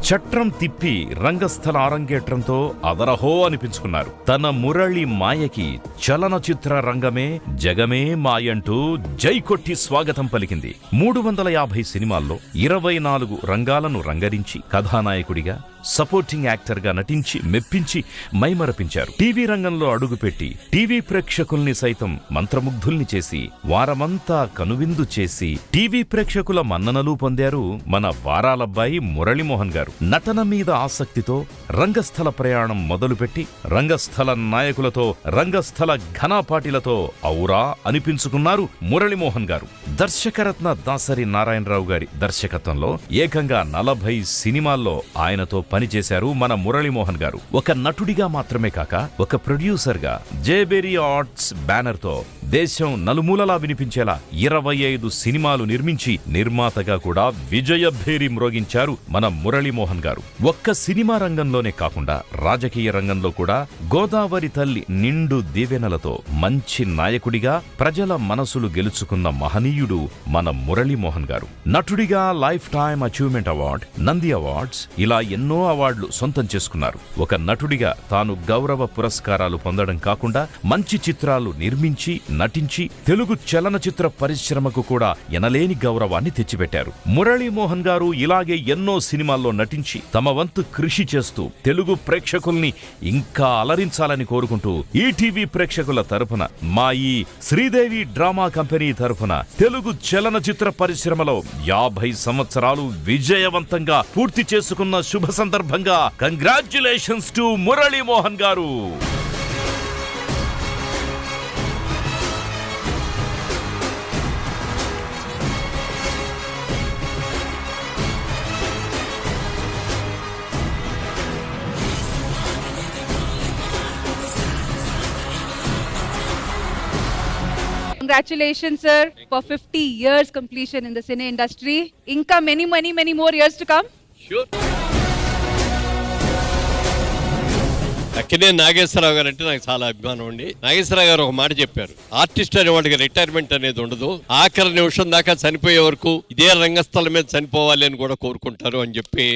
చట్రం తిప్పి రంగస్థల అరంగేట్రంతో అదరహో అనిపించుకున్నారు. తన మురళి మాయకి చలనచిత్ర రంగమే జగమే మాయంటూ జై కొట్టి స్వాగతం పలికింది. 350 సినిమాల్లో 24 రంగాలను రంగరించి కథానాయకుడిగా, సపోర్టింగ్ యాక్టర్ గా నటించి మెప్పించి మైమరపించారు. టీవీ రంగంలో అడుగుపెట్టి టీవీ ప్రేక్షకుల్ని సైతం మంత్రముగ్ధుల్ని చేసి వారమంతా కనువిందు చేసి టీవీ ప్రేక్షకుల మన్ననలు పొందారు మన వారాలబ్బాయి మురళీమోహన్ గారు. నటన మీద ఆసక్తితో రంగస్థల ప్రయాణం మొదలుపెట్టి రంగస్థల నాయకులతో, రంగస్థల ఘనాపాటిలతో ఔరా అనిపించుకున్నారు మురళీమోహన్ గారు. దర్శకరత్న దాసరి నారాయణరావు గారి దర్శకత్వంలో ఏకంగా 40 సినిమాల్లో ఆయనతో పనిచేశారు మన మురళీమోహన్ గారు. ఒక నటుడిగా మాత్రమే కాక ఒక ప్రొడ్యూసర్ గా జేబెరీ ఆర్ట్స్ బ్యానర్ తో దేశం నలుమూలలా వినిపించేలా 25 సినిమాలు నిర్మించి నిర్మాతగా కూడా విజయభేరి మ్రోగించారు మన మురళీమోహన్ గారు. ఒక్క సినిమా రంగంలోనే కాకుండా రాజకీయ రంగంలో కూడా గోదావరి తల్లి నిండు దీవెనలతో మంచి నాయకుడిగా ప్రజల మనసులు గెలుచుకున్న మహనీయుడు మన మురళీమోహన్ గారు. నటుడిగా life time achievement award, Nandi awards, ఇలా ఎన్నో అవార్డులు సొంతం చేసుకున్నారు. ఒక నటుడిగా తాను గౌరవ పురస్కారాలు పొందడం కాకుండా మంచి చిత్రాలు నిర్మించి నటించి తెలుగు చలనచిత్ర పరిశ్రమకు కూడా ఎనలేని గౌరవాన్ని తెచ్చిపెట్టారు. మురళీమోహన్ గారు ఇలాగే ఎన్నో సినిమాల్లో నటించి తమ వంతు కృషి చేస్తూ తెలుగు ప్రేక్షకుల్ని ఇంకా అలరించాలని కోరుకుంటూ ఈటీవీ ప్రేక్షకుల తరఫున, మా ఈ శ్రీదేవి డ్రామా కంపెనీ తరఫున తెలుగు చలనచిత్ర పరిశ్రమలో 50 సంవత్సరాలు విజయవంతంగా పూర్తి చేసుకున్న శుభ సందర్భంగా కంగ్రాచ్యులేషన్స్ టు మురళీమోహన్ గారు. Congratulations, sir, for 50 years completion in the cine industry. Inka many more years to come. Sure. అక్కడే నాగేశ్వరరావు గారు అంటే నాకు చాలా అభిమానం అండి. నాగేశ్వరరావు గారు ఒక మాట చెప్పారు, ఆర్టిస్ట్ అనే వాళ్ళకి రిటైర్మెంట్ అనేది ఉండదు, ఆఖరి నిమిషం దాకా చనిపోయే వరకు ఇదే రంగస్థలం మీద చనిపోవాలి అని కూడా కోరుకుంటారు అని చెప్పి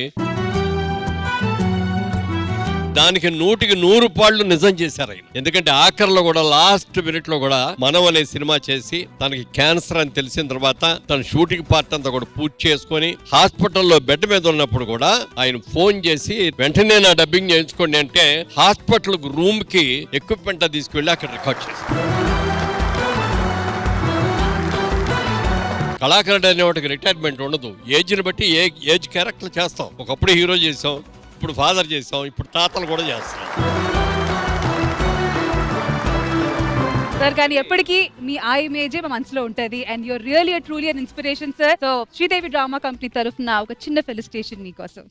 దానికి 100కి 100 పాళ్ళు నిజం చేశారు ఆయన. ఎందుకంటే ఆఖరిలో కూడా లాస్ట్ మినిట్ లో కూడా మనం అనే సినిమా చేసి తనకి క్యాన్సర్ అని తెలిసిన తర్వాత తన షూటింగ్ పార్ట్ అంతా కూడా పూర్తి చేసుకుని హాస్పిటల్లో బెడ్ మీద ఉన్నప్పుడు కూడా ఆయన ఫోన్ చేసి వెంటనే నా డబ్బింగ్ చేయించుకోండి అంటే హాస్పిటల్ రూమ్ కి ఎక్విప్మెంట్ తీసుకువెళ్ళి అక్కడ రికార్డ్ చేశారు. కళాకారుడు అనే వాటికి రిటైర్మెంట్ ఉండదు. ఏజ్ని బట్టి ఏజ్ క్యారెక్టర్ చేస్తాం. ఒకప్పుడు హీరో చేసాం, ఇప్పుడు ఫాదర్ చేసాం, ఇప్పుడు తాతలు కూడా చేస్తాం. సార్ కానీ ఎప్పటికీ మీ ఆ ఇమేజే మా మనసులో ఉంటది. And you're really truly an inspiration sir. So Sridevi drama company తరఫున ఒక చిన్న ఫెలిసిటేషన్ మీకోసం.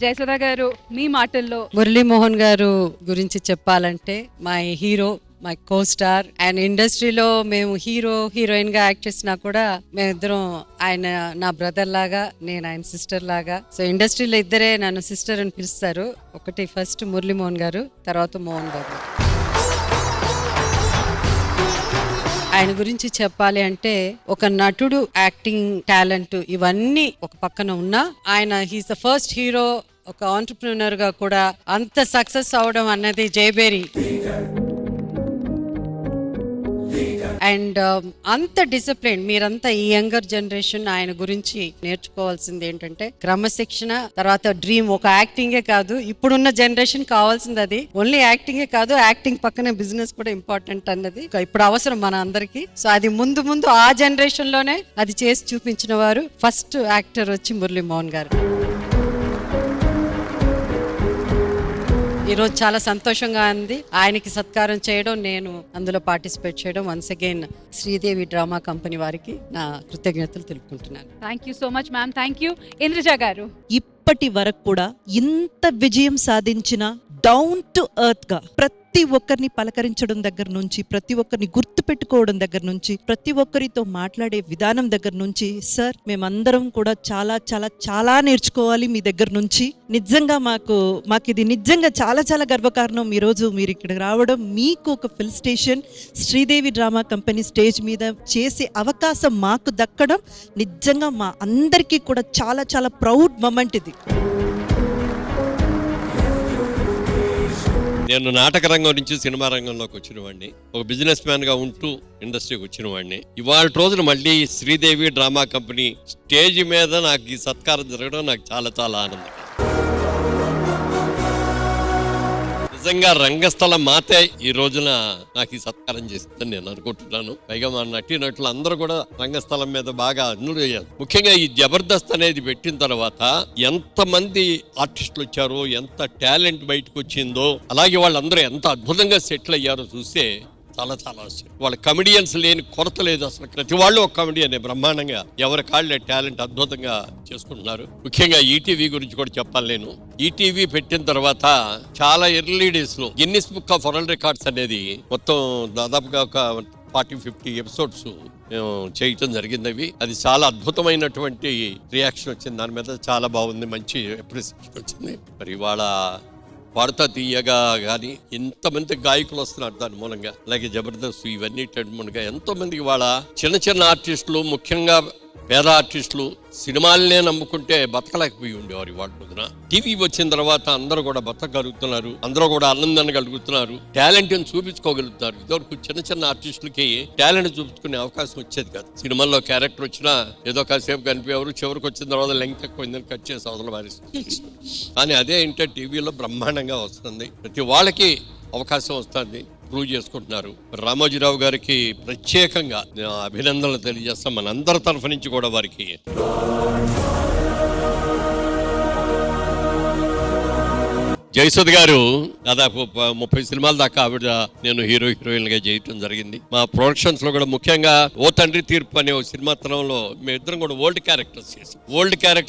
జయసుధ గారు మీ మాటల్లో మురళీమోహన్ గారు గురించి చెప్పాలంటే my hero, my co star. And ఇండస్ట్రీలో మేము హీరో హీరోయిన్ గా యాక్ట్ చేసినా కూడా మేమిద్దరం, ఆయన నా బ్రదర్ లాగా, నేను ఆయన సిస్టర్ లాగా. సో ఇండస్ట్రీలో ఇద్దరే నన్ను సిస్టర్ అని పిలుస్తారు. ఒకటి ఫస్ట్ మురళీమోహన్ గారు, తర్వాత మోహన్ గారు. ఆయన గురించి చెప్పాలి అంటే ఒక నటుడు, యాక్టింగ్ టాలెంట్ ఇవన్నీ ఒక పక్కన ఉన్నా, ఆయన హీస్ ద ఫస్ట్ హీరో. ఒక ఆంటర్ప్రినర్ గా కూడా అంత సక్సెస్ అవడం అన్నది జయబేరి. అండ్ అంత డిసిప్లిన్. మీరంతా ఈ యంగర్ జనరేషన్ ఆయన గురించి నేర్చుకోవాల్సింది ఏంటంటే క్రమశిక్షణ, తర్వాత డ్రీమ్. ఒక యాక్టింగే కాదు, ఇప్పుడున్న జనరేషన్ కావాల్సింది అది. ఓన్లీ యాక్టింగే కాదు, యాక్టింగ్ పక్కనే బిజినెస్ కూడా ఇంపార్టెంట్ అన్నది ఇప్పుడు అవసరం మన అందరికి. సో అది ముందు ముందు ఆ జనరేషన్ లోనే అది చేసి చూపించిన వారు ఫస్ట్ యాక్టర్ వచ్చి మురళీమోహన్ గారు. ఈరోజు చాలా సంతోషంగా ఉంది ఆయనకి సత్కారం చేయడం, నేను అందులో పార్టిసిపేట్ చేయడం. Once again Sridevi drama company వారికి నా కృతజ్ఞతలు తెలుపుకుంటున్నాను. Thank you so much ma'am. Thank you. Indraja గారు, ఇప్పటి వరకు కూడా ఇంత విజయం సాధించిన డౌన్ టు ఎర్త్ గా ప్రతి ఒక్కరిని పలకరించడం దగ్గర నుంచి, ప్రతి ఒక్కరిని గుర్తు పెట్టుకోవడం దగ్గర నుంచి, ప్రతి ఒక్కరితో మాట్లాడే విధానం దగ్గర నుంచి, సార్ మేమందరం కూడా చాలా చాలా చాలా నేర్చుకోవాలి మీ దగ్గర నుంచి. నిజంగా మాకు ఇది నిజంగా చాలా చాలా గర్వకారణం. ఈరోజు మీరు ఇక్కడ రావడం, మీకు ఒక felicitation. Sridevi drama company stage మీద చేసే అవకాశం మాకు దక్కడం నిజంగా మా అందరికీ కూడా చాలా చాలా ప్రౌడ్ మొమెంట్ ఇది. నేను నాటక రంగం నుంచి సినిమా రంగంలోకి వచ్చిన వాడిని, ఒక బిజినెస్ మ్యాన్ గా ఉంటూ ఇండస్ట్రీకి వచ్చిన వాడిని. ఇవాళ రోజున మళ్ళీ శ్రీదేవి డ్రామా కంపెనీ స్టేజ్ మీద నాకు ఈ సత్కారం జరగడం నాకు చాలా చాలా ఆనందం. నిజంగా రంగస్థల మాతే ఈ రోజున నాకు ఈ సత్కారం చేస్తుందని నేను అనుకుంటున్నాను. పైగా మా నటీనటులు అందరూ కూడా రంగస్థలం మీద బాగా అయ్యారు. ముఖ్యంగా ఈ జబర్దస్త్ అనేది పెట్టిన తర్వాత ఎంతమంది ఆర్టిస్టులు వచ్చారో, ఎంత టాలెంట్ బయటకు వచ్చిందో, అలాగే వాళ్ళందరూ ఎంత అద్భుతంగా సెటిల్ అయ్యారో చూస్తే చాలా చాలా ఆశ్చర్యం. వాళ్ళ కమెడియన్స్ లేని కొరత లేదు అసలు. ప్రతి వాళ్ళు ఒక కమెడియనే బ్రహ్మాండంగా ఎవరి కాళ్ళే టాలెంట్ అద్భుతంగా చేసుకుంటున్నారు. ముఖ్యంగా ఈటీవీ గురించి కూడా చెప్పాలి నేను. ఈటీవీ పెట్టిన తర్వాత చాలా ఎర్లీ డేస్ లో Guinness book of world records అనేది మొత్తం దాదాపుగా ఒక 40-50 ఎపిసోడ్స్ మేము చేయటం జరిగింది. అది చాలా అద్భుతమైనటువంటి రియాక్షన్ వచ్చింది. దాని మీద చాలా బాగుంది, మంచి అప్రిసియేషన్ వచ్చింది. మరి ఇవాళ వార్త తీయగా కానీ ఎంతమంది గాయకులు వస్తున్నారు దాని మూలంగా, అలాగే జబర్దస్త్ ఇవన్నీ మూలంగా ఎంతో మందికి వాళ్ళ చిన్న చిన్న ఆర్టిస్టులు, ముఖ్యంగా పేద ఆర్టిస్టులు సినిమాలనే నమ్ముకుంటే బతకలేకపోయి ఉండేవారు. వాళ్ళ రోజున టీవీ వచ్చిన తర్వాత అందరూ కూడా బతకగలుగుతున్నారు, అందరూ కూడా ఆనందాన్ని కలుగుతున్నారు, టాలెంట్ ని చూపించుకోగలుగుతున్నారు. ఇదివరకు చిన్న చిన్న ఆర్టిస్టులకి టాలెంట్ చూపించుకునే అవకాశం వచ్చేది కాదు. సినిమాల్లో క్యారెక్టర్ వచ్చినా ఏదో కాసేపు కనిపించేవారు, చివరికి వచ్చిన తర్వాత లెంగ్త్ ఎక్కువైందని కట్ చేసి అవతల వారిస్తారు. కానీ అదే ఏంటంటే టీవీలో బ్రహ్మాండంగా వస్తుంది, ప్రతి వాళ్ళకి అవకాశం వస్తుంది, ప్రూవ్ చేసుకుంటున్నారు. రామోజీరావు గారికి ప్రత్యేకంగా అభినందనలు తెలియజేస్తాం మనందరి తరఫు నుంచి కూడా వారికి. జయసుధ గారు దాదాపు 30 సినిమాల దాకా ఆవిడ నేను హీరోయిన్ గా చేయటం జరిగింది. మా ప్రొడక్షన్స్ లో కూడా ముఖ్యంగా ఓ తండ్రి తీర్పు అనే సినిమా తరంలో మేమిద్దరం కూడా ఓల్డ్ క్యారెక్టర్స్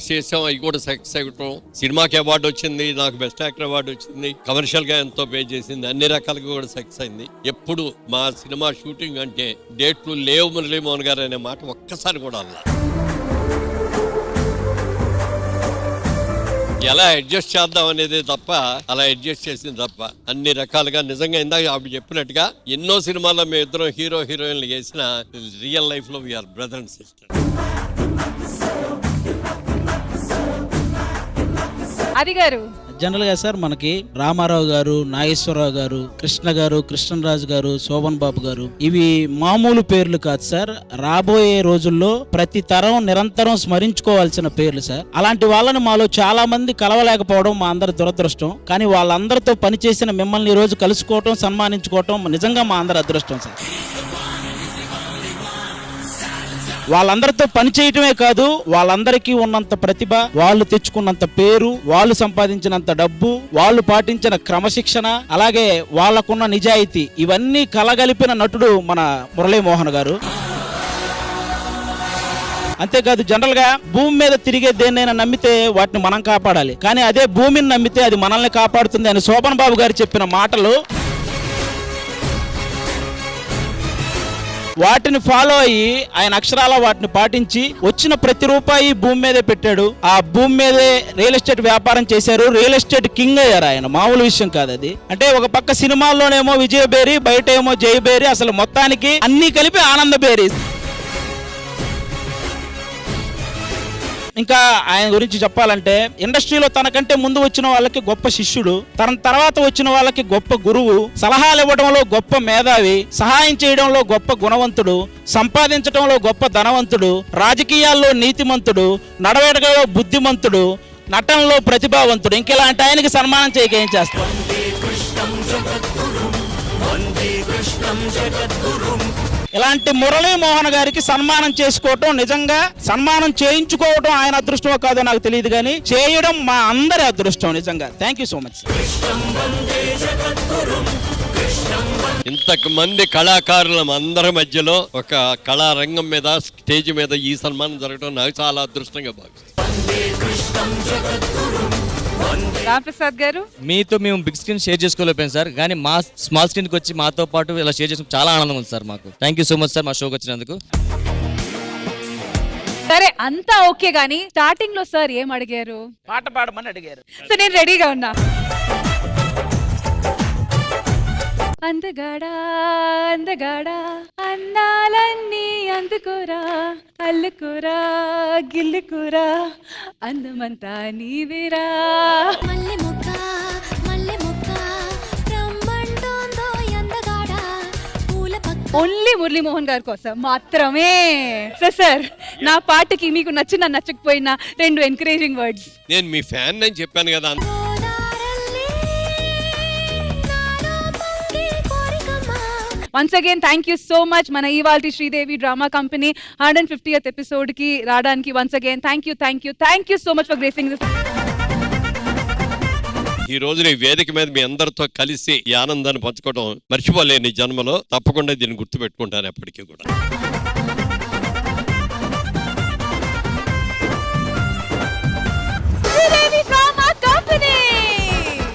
చేసాం. అవి కూడా సక్సెస్ అవ్వటం, సినిమాకి అవార్డు వచ్చింది, నాకు బెస్ట్ యాక్టర్ అవార్డు వచ్చింది, కమర్షియల్ గా ఎంతో పే చేసింది, అన్ని రకాలుగా కూడా సక్సెస్ అయింది. ఎప్పుడు మా సినిమా షూటింగ్ అంటే డేట్లు లేవు మురళీమోహన్ గారు అనే మాట ఒక్కసారి కూడా అలా ఎలా అడ్జస్ట్ చేద్దాం అనేది తప్ప, అలా అడ్జస్ట్ చేసింది తప్ప అన్ని రకాలుగా నిజంగా ఇందాక ఆవిడ చెప్పినట్టుగా ఎన్నో సినిమాల్లో మేము ఇద్దరం హీరోయిన్లు చేసిన రియల్ లైఫ్ లో వీఆర్ బ్రదర్ అండ్ సిస్టర్. అది గారు జనరల్ గా సార్ మనకి రామారావు గారు, నాగేశ్వరరావు గారు, కృష్ణ గారు, కృష్ణరాజు గారు, శోభన్ బాబు గారు, ఇవి మామూలు పేర్లు కాదు సార్. రాబోయే రోజుల్లో ప్రతి తరం నిరంతరం స్మరించుకోవాల్సిన పేర్లు సార్. అలాంటి వాళ్ళని మాలో చాలా మంది కలవలేకపోవడం మా అందరి దురదృష్టం. కానీ వాళ్ళందరితో పనిచేసిన మిమ్మల్ని ఈ రోజు కలుసుకోవటం, సన్మానించుకోవటం నిజంగా మా అందరి అదృష్టం సార్. వాళ్ళందరితో పని చేయటమే కాదు, వాళ్ళందరికీ ఉన్నంత ప్రతిభ, వాళ్ళు తెచ్చుకున్నంత పేరు, వాళ్ళు సంపాదించినంత డబ్బు, వాళ్ళు పాటించిన క్రమశిక్షణ, అలాగే వాళ్ళకున్న నిజాయితీ, ఇవన్నీ కలగలిపిన నటుడు మన మురళీమోహన్ గారు. అంతేకాదు, జనరల్ గా భూమి మీద తిరిగే దేన్నైనా నమ్మితే వాటిని మనం కాపాడాలి, కానీ అదే భూమిని నమ్మితే అది మనల్ని కాపాడుతుంది అని శోభన్ బాబు గారు చెప్పిన మాటలు, వాటిని ఫాలో అయ్యి ఆయన అక్షరాల వాటిని పాటించి వచ్చిన ప్రతి రూపాయి భూమి మీదే పెట్టాడు. ఆ భూమి మీదే రియల్ ఎస్టేట్ వ్యాపారం చేశారు. రియల్ ఎస్టేట్ కింగ్ అయ్యారు ఆయన. మామూలు విషయం కాదు అది. అంటే ఒక పక్క సినిమాల్లోనేమో విజయబేరి, బయట ఏమో జయబేరి, అసలు మొత్తానికి అన్ని కలిపి ఆనందబేరి. ఇంకా ఆయన గురించి చెప్పాలంటే ఇండస్ట్రీలో తనకంటే ముందు వచ్చిన వాళ్ళకి గొప్ప శిష్యుడు, తన తర్వాత వచ్చిన వాళ్ళకి గొప్ప గురువు, సలహాలు ఇవ్వడంలో గొప్ప మేధావి, సహాయం చేయడంలో గొప్ప గుణవంతుడు, సంపాదించడంలో గొప్ప ధనవంతుడు, రాజకీయాల్లో నీతిమంతుడు, నడవడికలో బుద్ధిమంతుడు, నటనలో ప్రతిభావంతుడు. ఇంకెలాంటి ఆయనకి సన్మానం చేయక ఏం చేస్తాం. ఇలాంటి మురళీమోహన్ గారికి సన్మానం చేసుకోవటం, నిజంగా సన్మానం చేయించుకోవటం ఆయన అదృష్టమో కాదో నాకు తెలియదు, కానీ చేయడం మా అందరి అదృష్టం. నిజంగా థ్యాంక్ యూ సో మచ్. ఇంతకు మంది కళాకారుల అందరి మధ్యలో ఒక కళారంగం మీద, స్టేజ్ మీద ఈ సన్మానం జరగడం నాకు చాలా అదృష్టంగా భావిస్తాను. రాంప్రసాద్ గారు, మీతో మేము బిగ్ స్క్రీన్ షేర్ చేసుకోలేకపోయాం సార్, కానీ మా స్మాల్ స్క్రీన్కి వచ్చి మాతో పాటు ఇలా షేర్ చేసుకుని చాలా ఆనందం ఉంది సార్ మాకు. Thank you so much sir మా షోకి వచ్చినందుకు. సరే అంతా ఓకే గానీ స్టార్టింగ్ లో సార్ ఏం అడిగారు? పాట పాడమని అడిగారు. సో నేను రెడీగా ఉన్నా. అందగాడా అందగాడా అన్నాలన్నీ అందుకోరా, అల్లుకోరా గిల్లుకోరా, అందమంతా నీవేరా. ఓన్లీ మురళీమోహన్ గారి కోసం మాత్రమే. సార్ నా పాటకి మీకు నచ్చినా నచ్చకపోయినా 2 ఎంకరేజింగ్ వర్డ్స్. నేను మీ ఫ్యాన్ అని చెప్పాను కదా. Once again thank you so much మన ఇవాల్టి Sridevi drama company 150th episode కి రావడానికి. Once again thank you so much for gracing this. ఈ రోజు ఈ వేదిక మీద మీ అందరితో కలిసి ఈ ఆనందాన్ని పంచుకోవడం మర్చిపోలేని జన్మలో. తప్పకుండా దీన్ని గుర్తుపెట్టుకుంటాను ఎప్పటికీ కూడా.